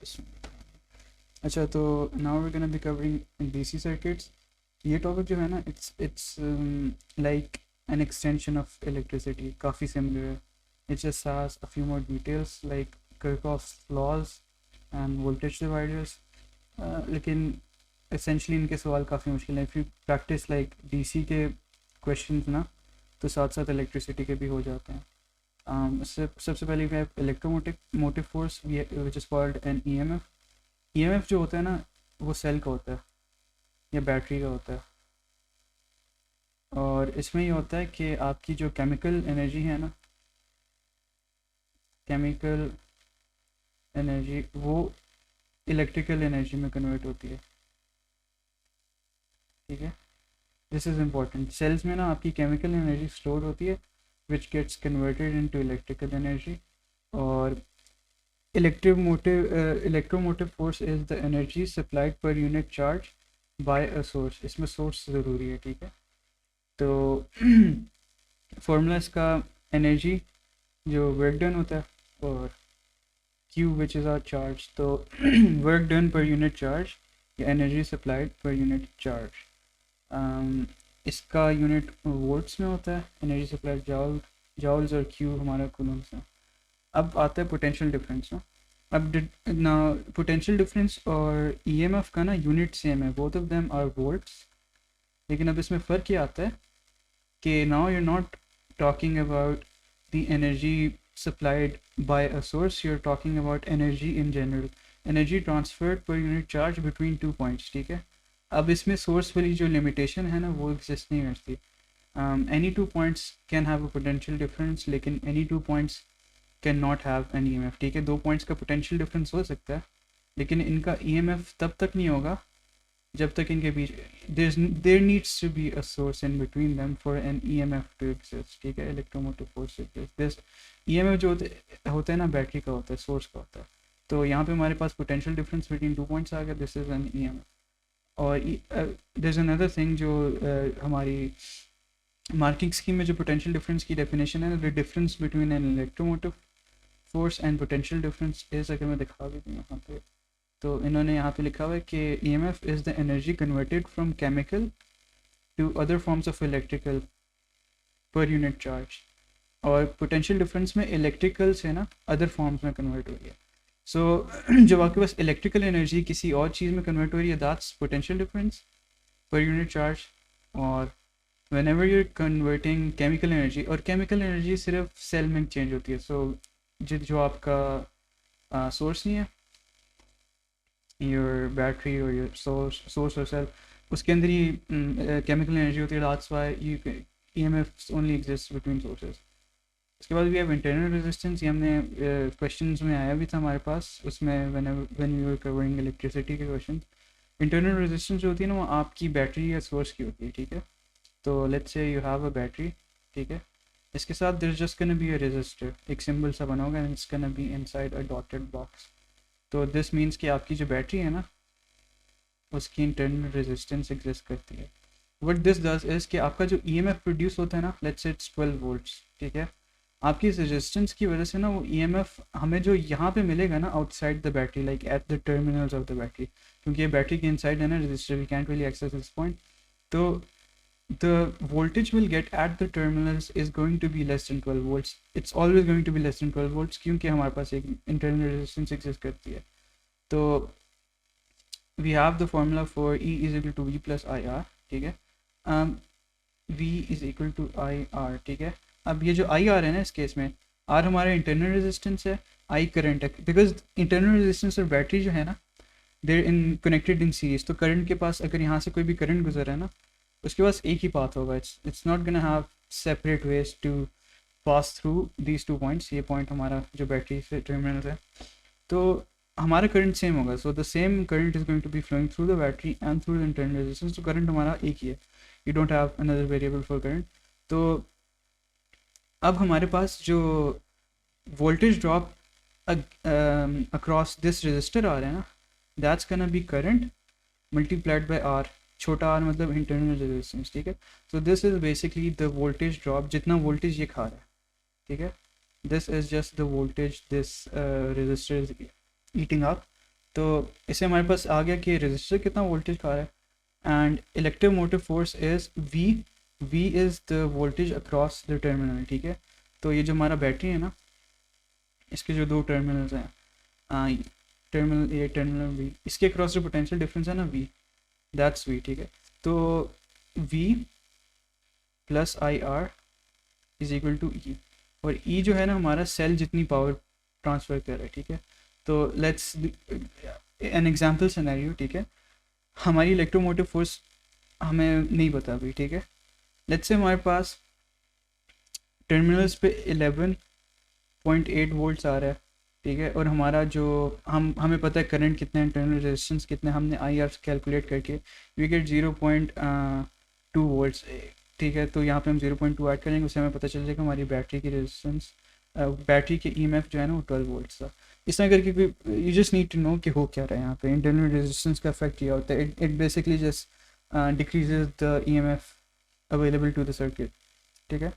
अच्छा, तो now we gonna be covering DC circuits. ये टॉपिक जो है ना, it's like an extension of electricity, काफ़ी सिमिलर है. It just has a few more details like Kirchhoff's laws and voltage dividers. लेकिन essentially इनके सवाल काफ़ी मुश्किल हैं. If you practice like DC के क्वेश्चंस ना, तो साथ साथ इलेक्ट्रिसिटी के भी हो जाते हैं. सबसे पहले we have electromotive motive force which is called an EMF. EMF जो होता है ना, वो सेल का होता है या बैटरी का होता है. और इसमें ये होता है कि आपकी जो केमिकल एनर्जी है ना, केमिकल एनर्जी वो इलेक्ट्रिकल एनर्जी में कन्वर्ट होती है. ठीक है, दिस इज़ इम्पॉर्टेंट. सेल्स में ना आपकी केमिकल एनर्जी स्टोर होती है which gets converted into electrical energy. और electromotive force is the energy supplied per unit charge by a source. इसमें सोर्स ज़रूरी है. ठीक है, तो फॉर्मूला इसका एनर्जी जो वर्क डन होता है और Q which is our charge. तो work done per unit charge या energy supplied per unit charge. इसका यूनिट वोल्ट्स में होता है. एनर्जी सप्लाई जाउल्स और Q हमारा कूलम्स है. अब आता है पोटेंशियल डिफरेंस ना. अब ना पोटेंशियल डिफरेंस और ईएमएफ का ना यूनिट सेम है, both of them are volts. लेकिन अब इसमें फ़र्क ये आता है कि now you are not talking about the energy supplied by a source, you're talking about energy in general. Energy transferred per unit charge between 2 points. ठीक है, अब इसमें सोर्स वाली जो लिमिटेशन है ना, वो एग्जिस्ट नहीं करती. Any 2 points can have a potential difference, लेकिन any 2 points can not have an E M F. ठीक है, 2 points का पोटेंशियल डिफरेंस हो सकता है, लेकिन इनका ई एम एफ तब तक नहीं होगा जब तक इनके बीच there needs to be a source in between them for an EMF to exist. ठीक है, इलेक्ट्रोमोटिव फोर्स दिस ईएमएफ जो होता है ना, बैटरी का होता है, सोर्स का होता है. तो यहाँ पे हमारे पास पोटेंशियल डिफरेंस बिटवीन 2 points आ गया. This is an EMF. और देयर इज अनदर थिंग जो हमारी मार्किंग स्कीम में जो पोटेंशियल डिफरेंस की डेफिनेशन है ना, the difference between an electromotive force and potential difference is, अगर मैं दिखा भी दूँ यहाँ पे, तो इन्होंने यहाँ पे लिखा हुआ है कि E M F is the energy converted from chemical to other forms of electrical per unit charge. और पोटेंशियल डिफरेंस में इलेक्ट्रिकल से ना अदर फॉर्म्स में कन्वर्ट हो रही है. सो जब आपके पास इलेक्ट्रिकल एनर्जी किसी और चीज़ में कन्वर्ट हो रही है, that's potential difference per unit charge. और whenever you're converting chemical energy, और केमिकल एनर्जी सिर्फ सेल में चेंज होती है. सो जो आपका सोर्स नहीं है, योर बैटरी और योर सोर्स और सेल, उसके अंदर ही केमिकल एनर्जी होती है. That's why you E M F only exist between sources. उसके बाद भी हैव इंटरनल रेजिस्टेंस. ये हमने क्वेश्चंस में आया भी था हमारे पास, उसमें when we were covering electricity के क्वेश्चन. इंटरनल रेजिस्टेंस जो होती है ना, वो आपकी बैटरी या सोर्स की होती है. ठीक है, तो let's say you have a battery. ठीक है, इसके साथ there is just gonna be a resistor, एक सिंबल सा बना होगा, and it's gonna be inside a dotted box. तो दिस मीन्स कि आपकी जो बैटरी है ना, उसकी इंटरनल रेजिस्टेंस एग्जिस्ट करती है. वट दिस डज इज़ कि आपका जो ई एम एफ प्रोड्यूस होता है ना, लेट्स से इट्स 12 volts. ठीक है, आपकी इस रेजिस्टेंस की वजह से ना वो ई एम एफ हमें जो यहाँ पे मिलेगा ना outside the battery, like at the terminals of the battery, क्योंकि ये बैटरी के इनसाइड है ना resistor, we can't really access this point. तो the voltage we'll get at the terminals is going to be less than 12 volts. It's always going to be less than 12 volts क्योंकि हमारे पास एक internal resistance exist करती है. तो we have the formula for E is equal to V plus IR. ठीक है, V is equal to IR. ठीक है, अब ये जो IR है ना, इस केस में R हमारा इंटरनल रेजिस्टेंस है, I करंट है, बिकॉज इंटरनल रेजिस्टेंस और बैटरी जो है ना, देर इन कनेक्टेड इन सीरीज. तो करंट के पास अगर यहाँ से कोई भी करंट गुजर रहा है ना, उसके पास एक ही पाथ होगा. It's not gonna have separate ways to pass through these 2 points. ये पॉइंट हमारा जो बैटरी से टर्मिनल है, तो हमारा करंट सेम होगा. So the same current is going to be flowing through the battery and through the internal resistance. तो current हमारा एक ही है, you don't have another variable for current. तो अब हमारे पास जो voltage drop across this resistor आ रहा है ना, that's gonna be current multiplied by R. छोटा आर मतलब इंटरनल रेजिस्टेंस. ठीक है, so this is basically the voltage drop, जितना वोल्टेज ये खा रहा है. ठीक है, this is just the voltage this register is eating up. तो इससे हमारे पास आ गया कि रेजिस्टर कितना वोल्टेज खा रहा है, and electromotive force is V, V is the voltage across the terminal, ठीक है। तो ये जो हमारा बैटरी है ना, इसके जो दो टर्मिनल्स हैं, टर्मिनल ए टर्मिनल बी, इसके अक्रॉस जो पोटेंशियल डिफरेंस है ना वी, दैट्स वी, ठीक है। तो V plus I R is equal to E, और ई जो है ना हमारा सेल जितनी पावर ट्रांसफ़र कर रहा है, ठीक है। तो लेट्स एन एग्जांपल सिनेरियो, ठीक है। हमारी इलेक्ट्रोमोटिव फोर्स हमें नहीं पता अभी, ठीक है। लेट्स से हमारे पास टर्मिनल्स पे 11.8 वोल्ट्स आ रहा है, ठीक है, और हमारा जो हमें पता है करंट कितने, इंटरनल रेजिस्टेंस कितने, हमने आई आर कैलकुलेट करके वी गेट 0.2 वोल्ट्स, ठीक है। तो यहाँ पे हम 0.2 ऐड करेंगे, उससे हमें पता चल जाएगा हमारी बैटरी की रेजिस्टेंस, बैटरी के ईएमएफ जो है ना वो 12 वोल्ट्स था। इस तरह करके कोई, you just need to know कि हो क्या रहा है यहाँ पे, इंटरनल रेजिस्टेंस का इफेक्ट ये होता है, it basically just decreases the EMF available to the circuit, ठीक है।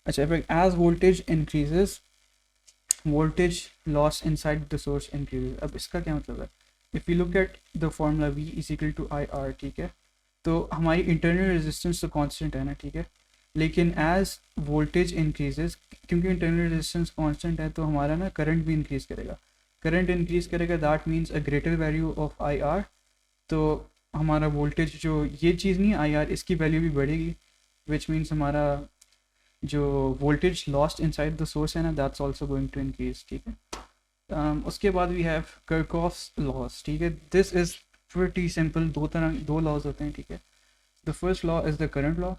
अच्छा, as voltage increases voltage loss inside the source increases। अब इसका क्या मतलब है, if you look at the formula V is equal to I R, ठीक है। तो हमारी इंटरनल रेजिस्टेंस तो कांस्टेंट है ना, ठीक है, लेकिन एज वोल्टेज इंक्रीजेज, क्योंकि इंटरनल रेजिस्टेंस कांस्टेंट है तो हमारा ना करंट भी इंक्रीज करेगा, करंट इंक्रीज करेगा, that means a greater value of I R. तो हमारा वोल्टेज जो ये चीज़ नहीं आई आर, इसकी वैल्यू भी बढ़ेगी, विच मीन्स हमारा जो voltage lost inside the source है ना, that's also going to increase, ठीक है। उसके बाद वी हैव किरचॉफ्स लॉस, ठीक है। दिस इज प्रीटी सिंपल, दो लॉज होते हैं, ठीक है। The first law is the current law,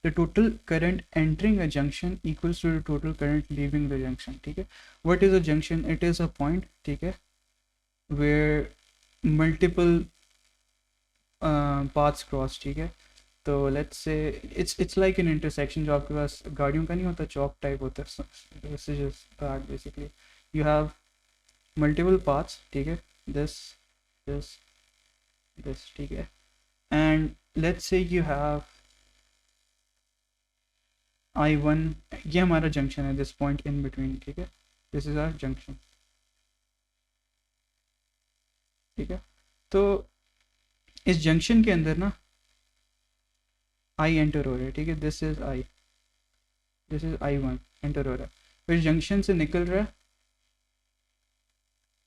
the total current entering a junction equals to the total current leaving the junction, ठीक है। What is a junction, it is a point, ठीक है, where multiple paths cross, ठीक है। तो let's से it's like N intersection, जो आपके पास गाड़ियों का नहीं होता, चौक टाइप होता है, basically you have multiple paths, ठीक है, दिस दिस दिस, ठीक है, and let's say you have I1, ये हमारा जंक्शन है, दिस पॉइंट इन बिटवीन, ठीक है, दिस इज आवर जंक्शन, ठीक है। तो इस जंक्शन के अंदर ना आई एंटर हो रहा है, ठीक है, this is I, this is I1 enter हो रहा है, फिर जंक्शन से निकल रहा है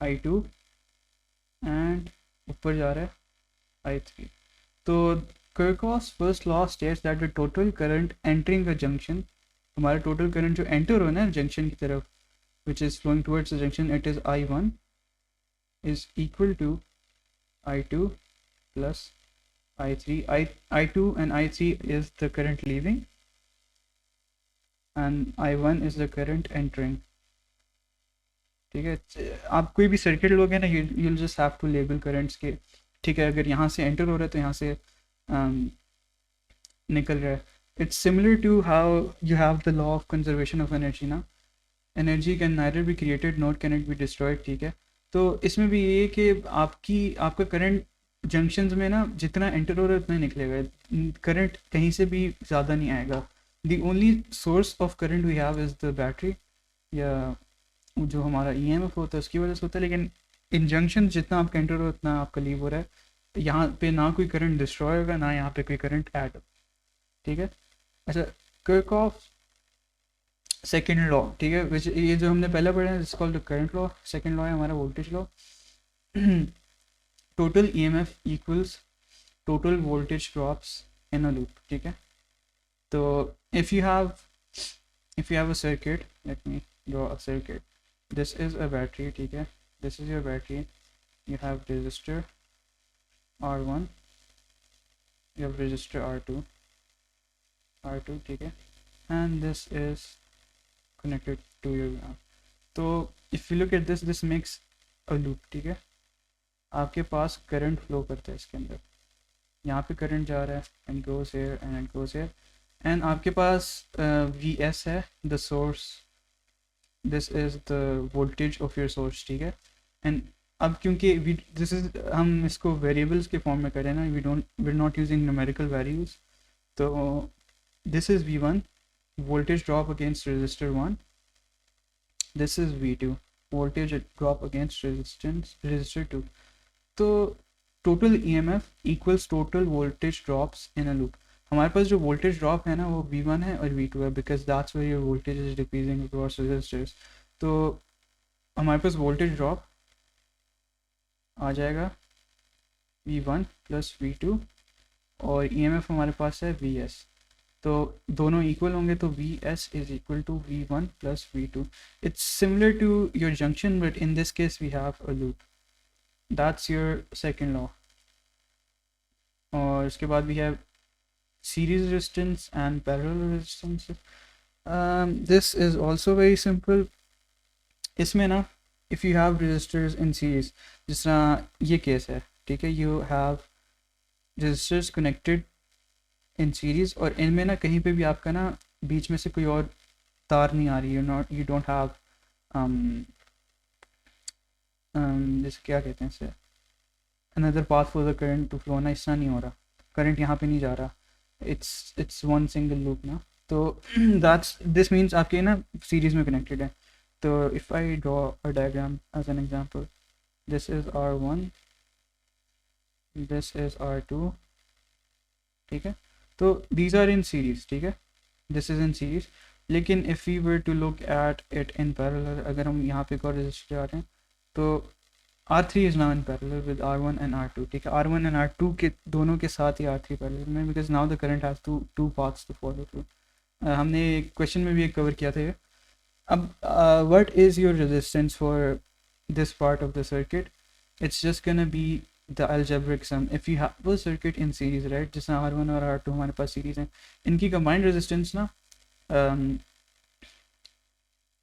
I2 एंड ऊपर जा रहा है I3। तो Kirchhoff's first law states that the total current entering a junction, हमारा टोटल करंट जो एंटर हो ना जंक्शन की तरफ, which is flowing towards the junction, it is I1 is equal to I2 plus I3, I2 and I3 is the current leaving and I1 is the current entering, ठीक है। आप कोई भी सर्किट लोगे ना, you'll just have to label currents के, ठीक है। अगर यहाँ से एंटर हो रहा है तो यहाँ से निकल रहा है। It's similar to how you have the law of conservation of energy ना, energy can neither be created not can it be destroyed, ठीक है। तो इसमें भी ये कि आपका करंट जंक्शंस में ना जितना एंटर हो रहा है उतना निकलेगा, करंट कहीं से भी ज़्यादा नहीं आएगा। The only source of current we have is the battery, या जो हमारा ईएमएफ होता है उसकी वजह से होता है, लेकिन इन जंक्शन जितना आपका एंटर हो रहा है उतना आपका लीव हो रहा है। यहाँ पे ना कोई करंट डिस्ट्रॉय होगा, ना यहाँ पे कोई करंट ऐड होगा, ठीक है। अच्छा, किरचॉफ सेकेंड लॉ, ठीक है, विच ये जो हमने पहले पढ़ा है it's called the current law. Second law है हमारा voltage law. Total EMF equals total voltage drops in a loop, ठीक है। तो if you have a circuit, let me draw a circuit, this is a battery, ठीक है, this is your battery, you have resistor R1, you have resistor R2, ठीक है, and this is connected to your ground। तो if you look at this makes a loop, ठीक है। आपके पास current flow करता है इसके अंदर, यहाँ पे करंट जा रहा है and goes here and it goes here, and आपके पास VS है, the source, this is the voltage of your source, ठीक है। and अब क्योंकि दिस इज हम इसको वेरिएबल्स के फॉर्म में करें ना, we're not using numerical values, तो this is V1 voltage drop against resistor 1, this is V2 voltage drop against resistor 2. तो total EMF equals total voltage drops in a loop. हमारे पास जो voltage drop है ना वो V1 है और V2 है, because that's where your voltage is decreasing across resistors. तो हमारे पास voltage drop आ जाएगा V1 प्लस V2 और EMF हमारे पास है Vs. तो दोनों इक्वल होंगे तो Vs is equal to V1 plus V2. It's similar to your junction but in this case we have a loop. That's your second law. और उसके बाद we have series resistance and parallel resistance. This is also very simple. इसमें ना if you have resistors in series, जिस तरह ये case है, ठीक है, you have resistors connected in series और इनमें ना कहीं पे भी आपका ना बीच में से कोई और तार नहीं आ रही है, यू डोंट हैव जैसे क्या कहते हैं इसे, another path for the current to flow ना, इस तरह नहीं हो रहा, करंट यहाँ पे नहीं जा रहा, इट्स वन सिंगल लूप ना. तो दैट्स दिस मीन्स आपके ना सीरीज में कनेक्टेड है. तो if I draw a diagram as an example, this is R1, this is R2, ठीक है. तो दीज आर इन सीरीज, ठीक है, दिस इज इन सीरीज. लेकिन if we were to look at it in parallel, अगर हम यहाँ पे एक और रजिस्टर आ रहे हैं तो R3 is now in parallel with R1 and R2, ठीक है. R1 एंड R2 के दोनों के साथ ही R3 पैरेलल में, because now the current has two paths to follow through. हमने क्वेश्चन में भी एक कवर किया था ये. अब what is your resistance for this part of the circuit? It's just gonna be the algebraic sum. If you have a circuit in series, right, जिसमें R1 और R2 हमारे पास सीरीज हैं, इनकी combined resistance ना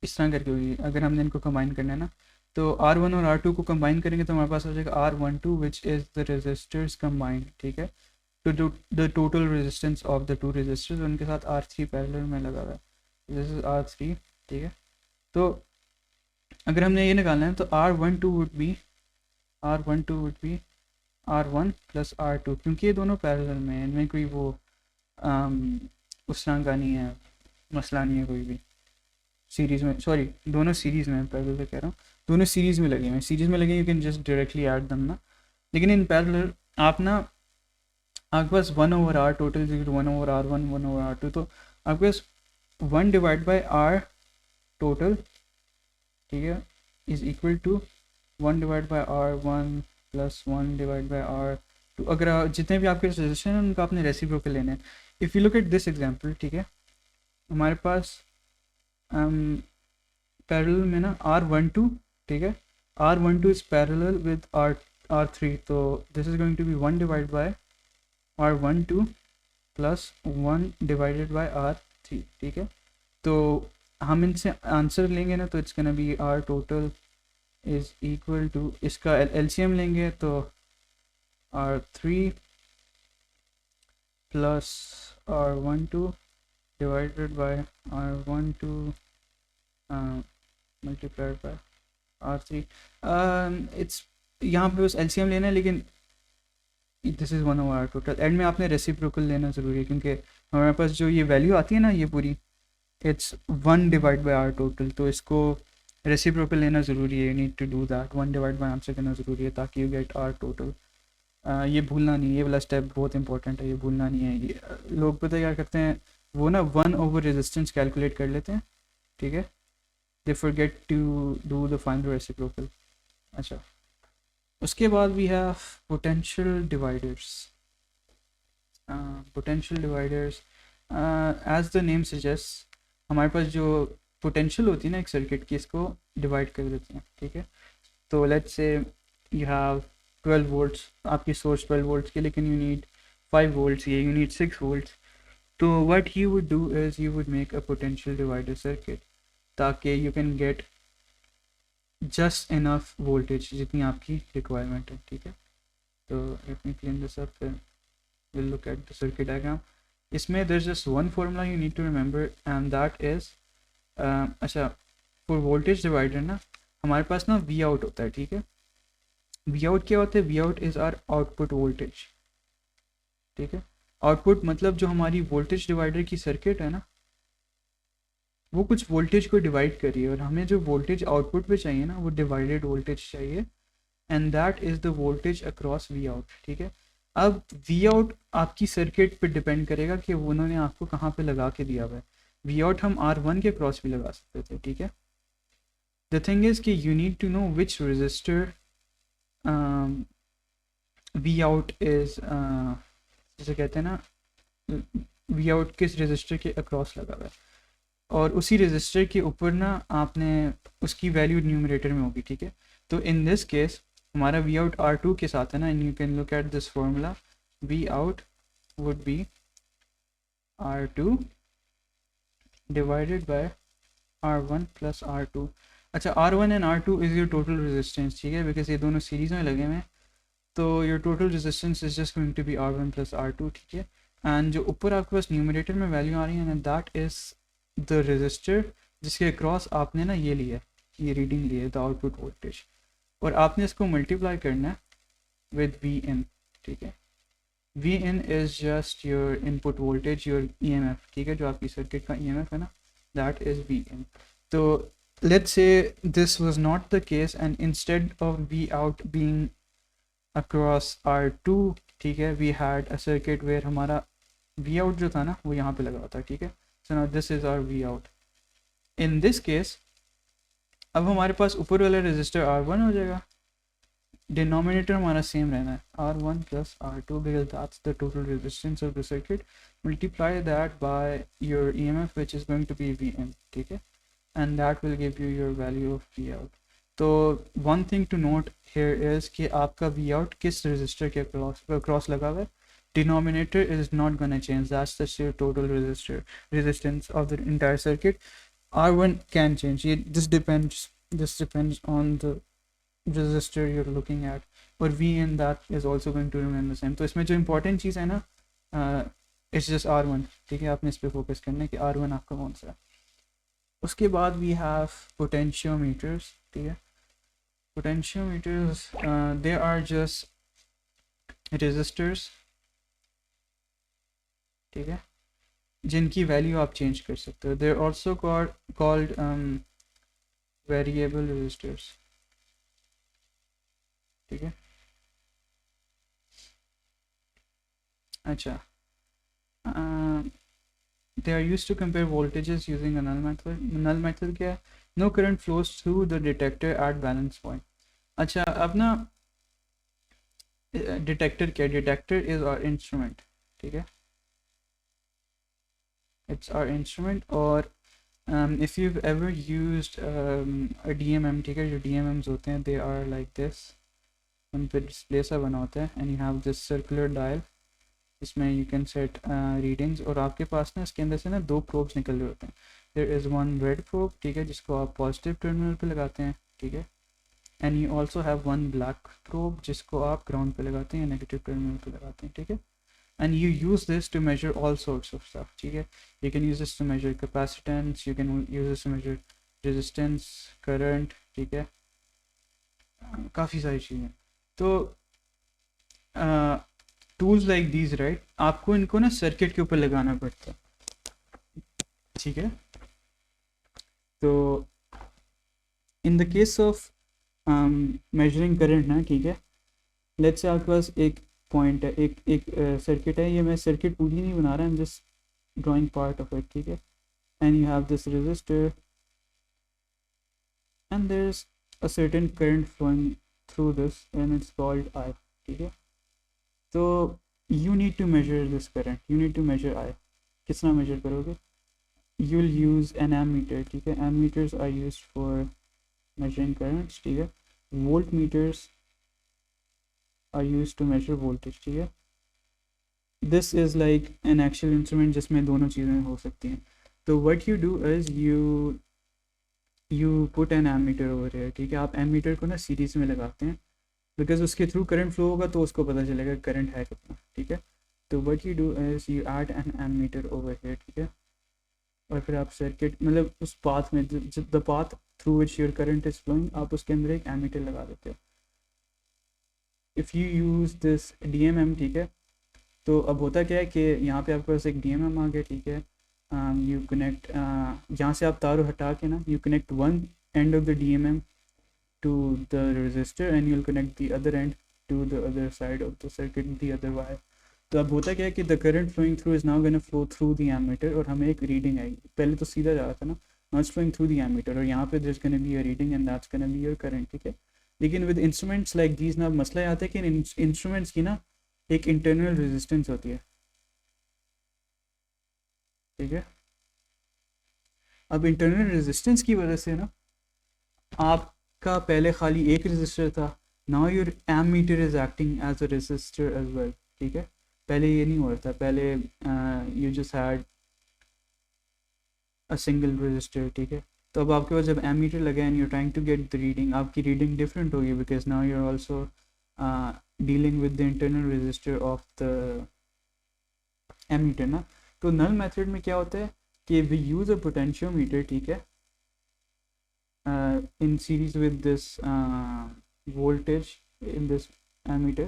इस तरह करके होगी. अगर हमने इनको combine करना है ना, तो R1 और R2 को combine करेंगे तो हमारे पास हो जाएगा R12 which is the resistors combined, ठीक है, to the total resistance of the two resistors. उनके साथ R3 parallel में लगा हुआ है. This is R3, ठीक है. तो अगर हमने ये निकालना है तो R12 would be R1 plus R2, क्योंकि ये दोनों पैरेलल में है, इनमें कोई वो उस तरह का नहीं है, मसला नहीं है कोई भी. सीरीज़ में, सॉरी, दोनों सीरीज़ में, पैरेलल से कह रहा हूँ, दोनों सीरीज़ में लगे हुए हैं. सीरीज़ में लगे you can just directly add दम ना. लेकिन इन पैरेलल आप ना, आपके पास 1/R total is 1/R1 1/R2, तो आपके पास 1 डिवाइड बाई R टोटल, ठीक है, is equal to 1 divide by R1 plus 1 divide by R2. अगर जितने भी आपके रेजिस्टेंस हैं उनका आपने रेसिप्रोकल लेना है. If you look at this example, ठीक है, हमारे पास पैरेलल में ना R12, ठीक है, R12 is parallel with R3, तो this is going to be 1 divide by R12 plus 1 divided by R3, ठीक है. तो हम इनसे आंसर लेंगे ना तो it's gonna be R total is equal to, इसका LCM लेंगे तो R3 plus R12 divided by R12 multiplied by R3. It's यहाँ पे बस LCM लेना है, लेकिन this is 1/R total. And में आपने रेसिप्रोकल लेना ज़रूरी है, क्योंकि हमारे पास जो ये वैल्यू आती है ना, ये पूरी it's 1 divide by R total, तो इसको रेसिप्रोकल लेना ज़रूरी है. You need to do that, 1 divide by answer करना ज़रूरी है ताकि यू गेट R टोटल. ये भूलना नहीं, ये वाला स्टेप बहुत इंपॉर्टेंट है, ये भूलना नहीं है. ये लोग पता क्या करते हैं, वो ना 1 ओवर रेजिस्टेंस कैलकुलेट कर लेते हैं, ठीक है, they forget to do the final reciprocal. अच्छा, उसके बाद we have potential dividers. Potential dividers as the name suggest, हमारे पास जो पोटेंशियल होती है ना एक सर्किट की, इसको डिवाइड कर देते हैं, ठीक है. तो let's say you have 12 volts, आपकी सोर्स 12 वोल्ट्स की, लेकिन यू नीड 5 वोल्ट्स, ये यू नीड 6 वोल्ट्स. तो what you would do is you would make a potential divider circuit, ताकि you can get just enough voltage जितनी आपकी requirement है, ठीक है. तो let me clean this up, will look at the circuit diagram. इसमें there is just one formula you need to remember and that is, अच्छा, for voltage divider ना हमारे पास ना वी आउट होता है, ठीक है. वी आउट क्या होता है? V out is our output voltage, ठीक है. आउटपुट मतलब जो हमारी वोल्टेज डिवाइडर की सर्किट है ना, वो कुछ वोल्टेज को डिवाइड कर रही है, और हमें जो वोल्टेज आउटपुट पे चाहिए ना वो डिवाइडेड वोल्टेज चाहिए, and that is the voltage across V out. ठीक है, अब वी आउट आपकी सर्किट पे डिपेंड करेगा कि वो उन्होंने आपको कहाँ पे लगा के दिया हुआ है। वी आउट हम R1 के क्रॉस भी लगा सकते थे। ठीक है, द थिंग इज़ कि you need to know which resistor V out is, जैसे कहते हैं ना, वी आउट किस रजिस्टर के अक्रॉस लगा हुआ है, और उसी रजिस्टर के ऊपर ना आपने उसकी वैल्यू न्यूमरेटर में होगी। ठीक है, तो इन दिस केस हमारा वी आउट R2 के साथ है ना, and you can look at this formula, V out would be R2 divided by R1 plus R2। अच्छा, R1 and R2 is your total resistance. ठीक है, बिकॉज ये दोनों सीरीज़ में लगे हुए हैं, तो your total resistance is just going to be R1 plus R2। ठीक है, एंड जो ऊपर आपके पास न्यूमरेटर में वैल्यू आ रही है, and that is the register जिसके अक्रॉस आपने ना ये लिया है, ये रीडिंग ली है, द आउटपुट वोल्टेज, और आपने इसको मल्टीप्लाई करना है विद वी इन। ठीक है, V in is just your input voltage, your EMF। ठीक है, जो आपकी सर्किट का EMF है ना, दैट इज़ वी इन। तो let's say this was not the case, and instead of V out being across R2, ठीक है, we had a circuit where हमारा V out जो था ना वो यहाँ पे लगा हुआ था। ठीक है, so now this is our V out। in this case अब हमारे पास ऊपर वाला रजिस्टर R1 हो जाएगा, डिनोमिनेटर हमारा सेम रहना है, R1 plus R2, because that's the total resistance of the circuit, multiply that by your EMF which is going to be Vn। ठीक है, and that will give you your value of V out। तो one thing to note here is कि आपका V out किस resistor के cross लगा हुआ है, denominator is not gonna change, that's the sheer total resistance of the entire circuit। R1 can change, this depends on the resistor you're looking at, और V in that is also going to remain the same। तो इसमें जो important चीज़ है ना, it's just R1। ठीक है, आपने इस पर फोकस करना है कि R1 आपका कौन सा है। उसके बाद वी हैव पोटेंशियोमीटर्स। ठीक है, potentiometers they are just resistors, ठीक है, जिनकी वैल्यू आप चेंज कर सकते हो। They are also called variable resistors. ठीक है, अच्छा, they are used to compare voltages using a null method। null method क्या है? no current flows through the detector at balance point। अच्छा, अब ना डिटेक्टर क्या, डिटेक्टर इज आवर इंस्ट्रूमेंट। ठीक है, it's our instrument। और if you've ever used a DMM, ठीक है, जो DMMs होते हैं they are like this, उन पे डिस्प्ले सा बना होता है, and you have this circular dial, इसमें यू कैन सेट रीडिंग्स, और आपके पास ना इसके अंदर से ना दो प्रोब्स निकल रहे होते हैं। There is one red probe, ठीक है, जिसको आप पॉजिटिव टर्मिनल पे लगाते हैं। ठीक है, and you also have one black probe जिसको आप ग्राउंड पे लगाते हैं या नेगेटिव टर्मिनल पे लगाते हैं। ठीक है, and you use this to measure all sorts of stuff. ठीक है, you can use this to measure capacitance, you can use this to measure resistance, current. ठीक है, काफ़ी सारी चीज़ें। तो टूल्स लाइक दीज, राइट, आपको इनको ना सर्किट के ऊपर लगाना पड़ता है। ठीक है, तो in the case of measuring current ना, ठीक है, लेट्स से आपके पास एक पॉइंट है, एक सर्किट है, ये मैं सर्किट पूरी नहीं बना रहा, I am just drawing part of it. ठीक है, and you have this resistor and there is a certain current flowing through this and it's called I। ठीक है, तो you need to measure this current, you need to measure I। किस तरह measure करोगे? You will use an ammeter. ठीक है, ammeters are used for measuring currents. ठीक है, voltmeters are used to major voltage. ठीक है, this is like an actual instrument जिसमें दोनों चीज़ें हो सकती हैं। तो what you do is you put an ammeter over here. ठीक है, आप एमीटर को ना सीरीज में लगाते हैं, बिकॉज उसके थ्रू करंट फ्लो होगा तो उसको पता चलेगा करंट है कितना। ठीक है, तो what you do is you add an ammeter over here. ठीक है, और फिर आप सर्किट मतलब उस पाथ में, the path through which your current is flowing, आप उसके अंदर एक एमीटर लगा देते हो। If you use this DMM, ठीक है, तो अब होता क्या है कि यहाँ पे आपके पास एक DMM आ गया। ठीक है, यू कनेक्ट यहाँ से आप तार हटा के ना you connect one end of the DMM to the resistor and you'll connect the other end to the other side of the circuit, the other wire. तो अब होता क्या है कि the current flowing through is now going to flow through the ammeter और हमें एक reading आएगी. पहले तो सीधा जा रहा था ना, now it's flowing through the ammeter और यहाँ पे there's going to be a reading and that's going to be your current. ठीक है, लेकिन with instruments like these ना मसला ये आता है कि instruments की ना एक internal resistance होती है. ठीक है, अब internal resistance की वजह से ना आपका पहले खाली एक रेजिस्टर था, now your ammeter is acting as a resistor as well. ठीक है, पहले ये नहीं हो रहा था, पहले you just had a single resistor. ठीक है, तो अब आपके पास जब एमीटर लगा and you trying to get the reading, आपकी रीडिंग डिफरेंट होगी because now you are also dealing with the internal resistor of the ammeter ना. तो नल मेथड में क्या होता है कि वी यूज़ अ पोटेंशियोमीटर. ठीक है, in series with this voltage in this ammeter,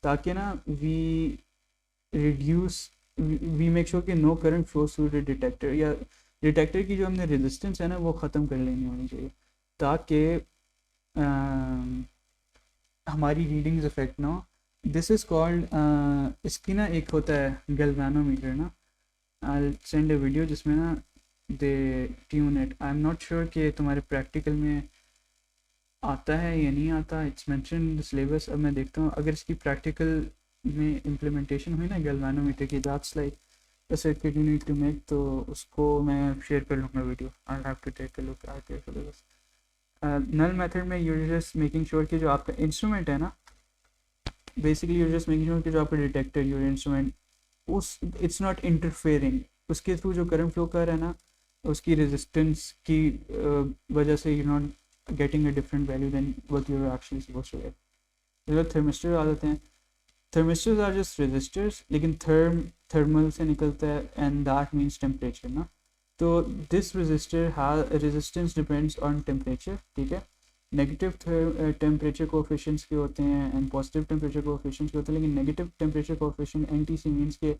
ताकि ना we make sure कि no current flows through the detector, या डिटेक्टर की जो हमने रेजिस्टेंस है ना वो ख़त्म कर लेनी होनी चाहिए ताकि हमारी रीडिंग्स अफेक्ट ना हो. दिस इज़ कॉल्ड इसकी ना एक होता है गैल्वेनोमीटर ना. आई सेंड अ वीडियो जिसमें ना they tune it. I am not sure कि तुम्हारे प्रैक्टिकल में आता है या नहीं आता. It's mention in the syllabus. अब मैं देखता हूँ अगर इसकी प्रैक्टिकल में इम्प्लीमेंटेशन हुई ना गैल्वेनोमीटर की, that's like a circuit you need to make, तो उसको मैं शेयर कर लूँगा video. I have to take a look at your syllabus. Null method में यूर जस्ट मेकिंग श्योर कि जो आपका इंस्ट्रूमेंट है ना, basically you're just making sure कि जो आपका डिटेक्टर योर इंस्ट्रूमेंट उस इट्स नॉट इंटरफेयरिंग, उसके थ्रू जो करंट फ्लो कर रहा है ना उसकी रेजिस्टेंस की वजह से you not getting a different value then what you are actually supposed to get. जो थर्मिस्टर आ जाते हैं, थर्मिस्टर्स आर जस्ट रेजिस्टर्स, लेकिन थर्मल से निकलता है एंड दैट मीन्स टेम्परेचर ना. तो this resistor resistance depends on temperature. ठीक है, नेगेटिव टेम्परेचर कोफिशिएंट्स के होते हैं एंड पॉजिटिव टेम्परेचर कोफिशिएंट्स के होते हैं, लेकिन negative temperature coefficient NTC means के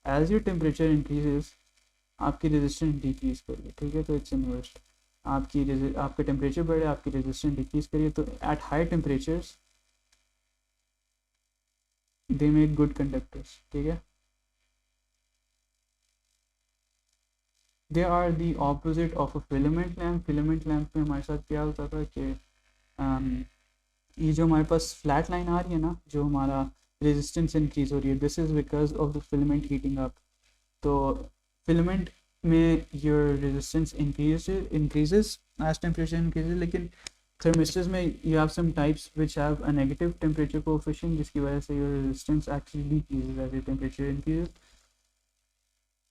एज योर टेम्परेचर इंक्रीजेस आपकी रेजिस्टेंस डिक्रीज करिए. ठीक है, तो इट्स इनवर्स. आपका टेम्परेचर बढ़े, आपकी रेजिस्टेंस डिक्रीज करिए. तो at high temperatures they make good conductors. ठीक है, they are the opposite of a filament lamp. Filament lamp में हमारे साथ क्या होता था कि ये जो हमारे पास फ्लैट लाइन आ रही है ना, जो हमारा रेजिस्टेंस इंक्रीज हो रही है, this is because of the filament heating up. तो फिलामेंट में your resistance increases as temperature increases, लेकिन थर्मिस्टर्स में you have some types which have a negative temperature coefficient, जिसकी वजह से your resistance actually decreases as your temperature increases.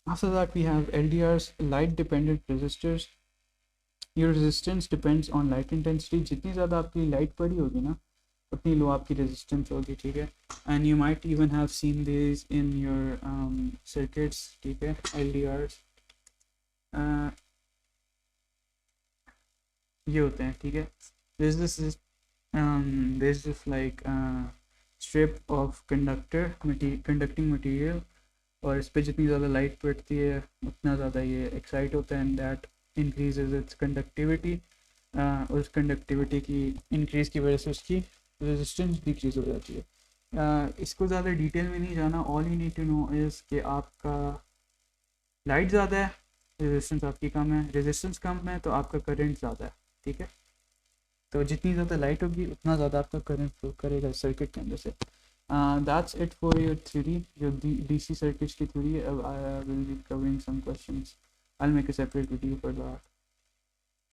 After that we have LDRs, light dependent resistors. Your resistance depends on light intensity. जितनी ज़्यादा आपकी light पड़ी होगी ना उतनी लो आपकी रेजिस्टेंस होगी. ठीक है, and you might even have seen this in your circuits. ठीक है, LDRs ये होते हैं. ठीक है, this is like strip of conducting material, और इस पर जितनी ज़्यादा लाइट पड़ती है उतना ज़्यादा ये एक्साइट होता है and that increases it's conductivity. उस कंडक्टिविटी की इंक्रीज़ की वजह से उसकी रेजिस्टेंस डिक्रीज हो जाती है. इसको ज़्यादा डिटेल में नहीं जाना. All you need to know is कि आपका लाइट ज़्यादा है, रेजिस्टेंस आपकी कम है. रेजिस्टेंस कम है तो आपका करंट ज़्यादा है. ठीक है, तो जितनी ज़्यादा लाइट होगी उतना ज़्यादा आपका करंट फ्लो करेगा सर्किट के अंदर से. That's it for your theory, your DC circuits की theory. I will be covering some questions. I'll make a separate video for that.